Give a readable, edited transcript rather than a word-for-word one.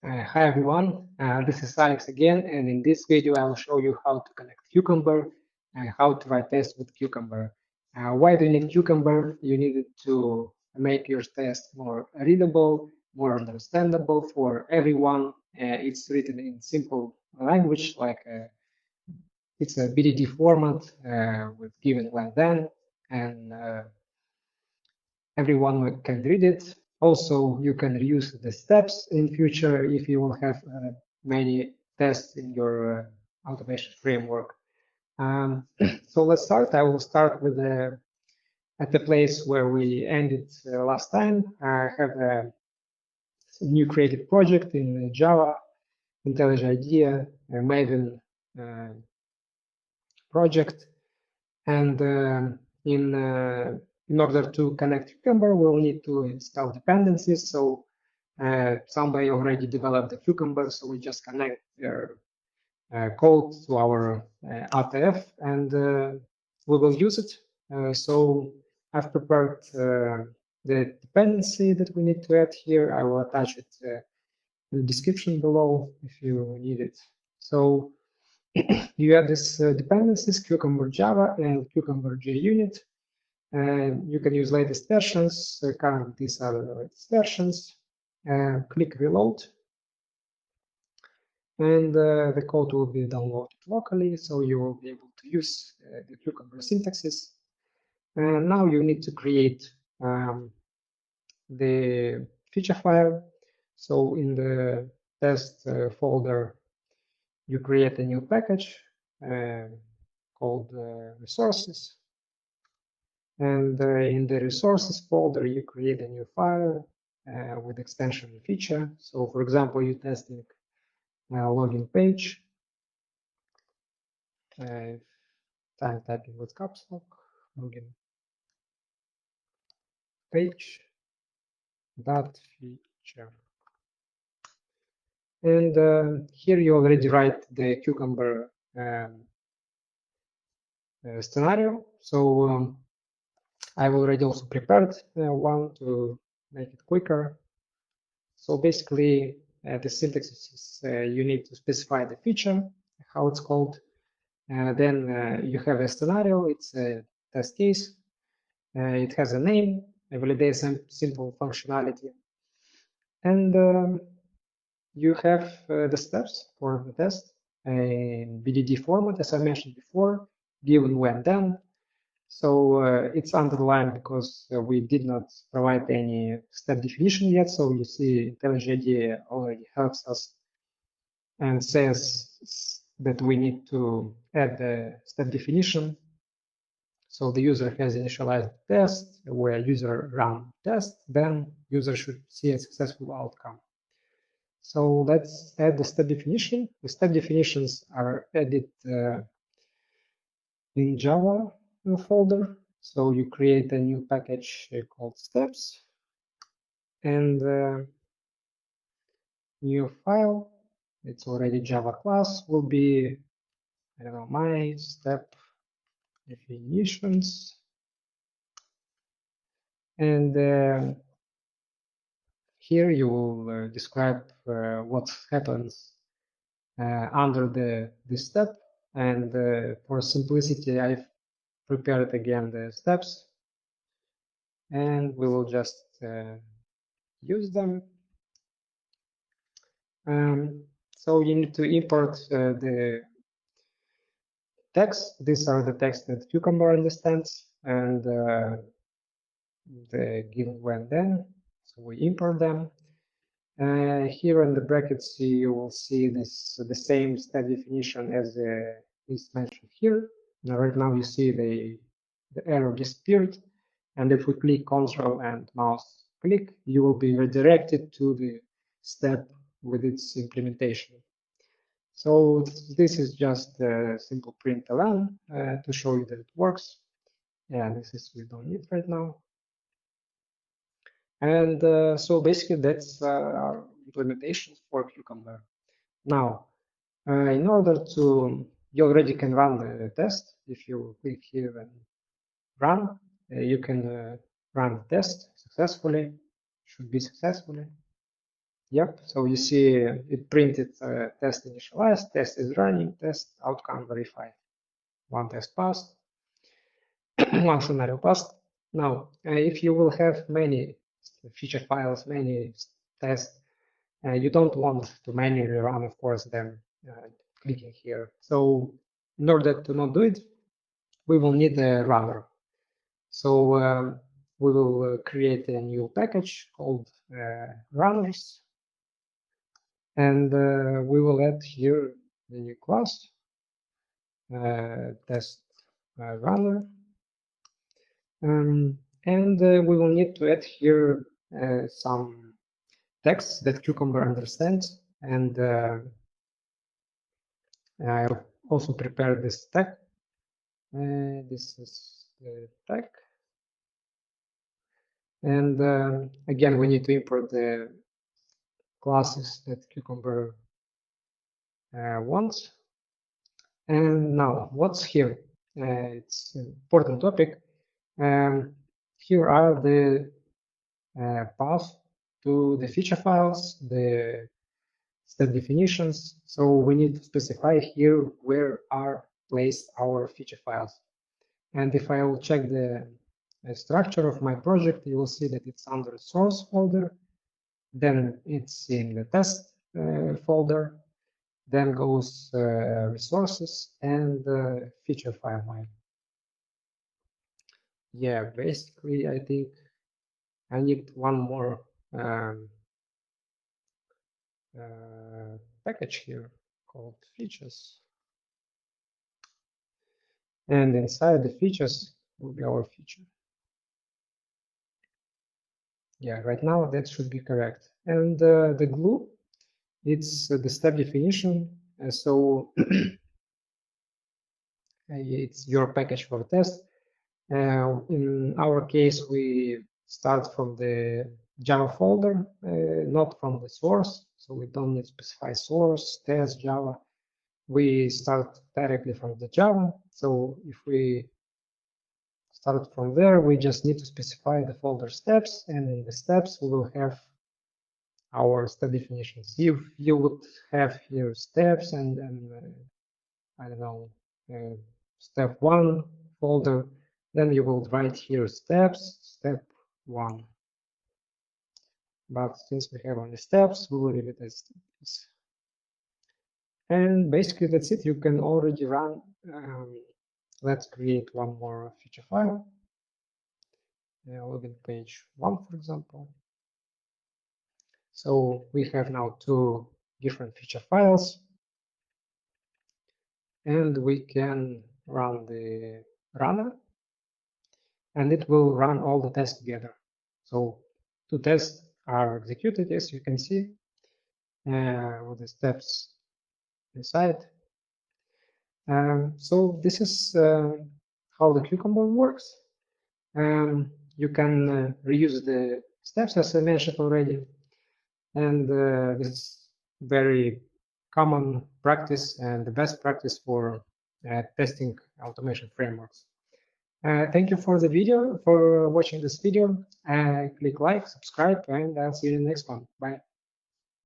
Hi everyone, this is Alex again, and in this video I will show you how to connect Cucumber and how to write tests with Cucumber. Why do you need Cucumber? You need it to make your test more readable, more understandable for everyone. It's written in simple language, like it's a BDD format with given when then, and everyone can read it. Also, you can reuse the steps in future if you will have many tests in your automation framework. So let's start. I will start with at the place where we ended last time. I have a new created project in Java, IntelliJ IDEA, a Maven project, and in order to connect Cucumber, we'll need to install dependencies. So somebody already developed the Cucumber, so we just connect their code to our RTF, and we will use it. So I've prepared the dependency that we need to add here. I will attach it in the description below if you need it. So you add these dependencies, Cucumber Java and Cucumber JUnit. You can use latest versions. Currently, these are the latest versions. Click reload, and the code will be downloaded locally, so you will be able to use the Cucumber syntaxes. And now you need to create the feature file. So in the test folder, you create a new package called resources. And in the resources folder, you create a new file with extension feature. So for example, you're testing login page, time typing with caps lock, login page, dot feature. And here you already write the Cucumber scenario. So I've already also prepared one to make it quicker. So basically, the syntax is you need to specify the feature, how it's called. Then you have a scenario, it's a test case. It has a name, a validate simple functionality. And you have the steps for the test in BDD format, as I mentioned before, given when then. So it's underlined because we did not provide any step definition yet. So you see IntelliJ IDEA already helps us and says that we need to add the step definition. So the user has initialized the test, where user run test, then user should see a successful outcome. So let's add the step definition. The step definitions are added in Java folder. So you create a new package called steps, and new file. It's already Java class will be, I don't know, my step definitions. And here you will describe what happens under the step. And for simplicity, I've prepared again the steps, and we will just use them. So you need to import the text. These are the text that Cucumber understands, and the given when then. So we import them. Here in the brackets, you will see this the same step definition as is mentioned here. Now, right now, you see the error disappeared, and if we click Ctrl and mouse click, you will be redirected to the step with its implementation. So this is just a simple println to show you that it works. Yeah, this is we don't need right now. And so basically that's our implementation for Cucumber. Now, in order to, you already can run the test. If you click here and run, you can run the test successfully, should be successfully. Yep, so you see it printed test initialized, test is running, test outcome verified. One test passed, one scenario passed. Now, if you will have many feature files, many tests, you don't want to manually run, of course, them clicking here. So in order to not do it, we will need a runner. So we will create a new package called runners, and we will add here the new class test runner, and we will need to add here some text that Cucumber understands, and I also prepared this tag. This is the tag. And again, we need to import the classes that Cucumber wants. And now, what's here? It's an important topic. Here are the paths to the feature files, the step definitions. So we need to specify here where are placed our feature files. And if I will check the structure of my project, you will see that it's under source folder, then it's in the test folder, then goes resources and feature file line. Yeah, basically, I think I need one more package here called features. And inside the features will be our feature. Yeah, right now that should be correct. And the glue, it's the step definition. So it's your package for test. In our case, we start from the Java folder, not from the source. So we don't need to specify source, test, Java. We start directly from the Java. So if we start from there, we just need to specify the folder steps, and in the steps we will have our step definitions. If you would have here steps and I don't know, step 1 folder, then you will write here steps, step 1. But since we have only steps, we will leave it as steps. And basically that's it. You can already run. Let's create one more feature file. Login page 1, for example. So we have now 2 different feature files, and we can run the runner, and it will run all the tests together. So 2 tests are executed, as you can see, with the steps inside. So this is how the Cucumber works. You can reuse the steps, as I mentioned already, and this is very common practice and the best practice for testing automation frameworks. Thank you for the video, for watching this video. Click like, subscribe, and I'll see you in the next one. Bye.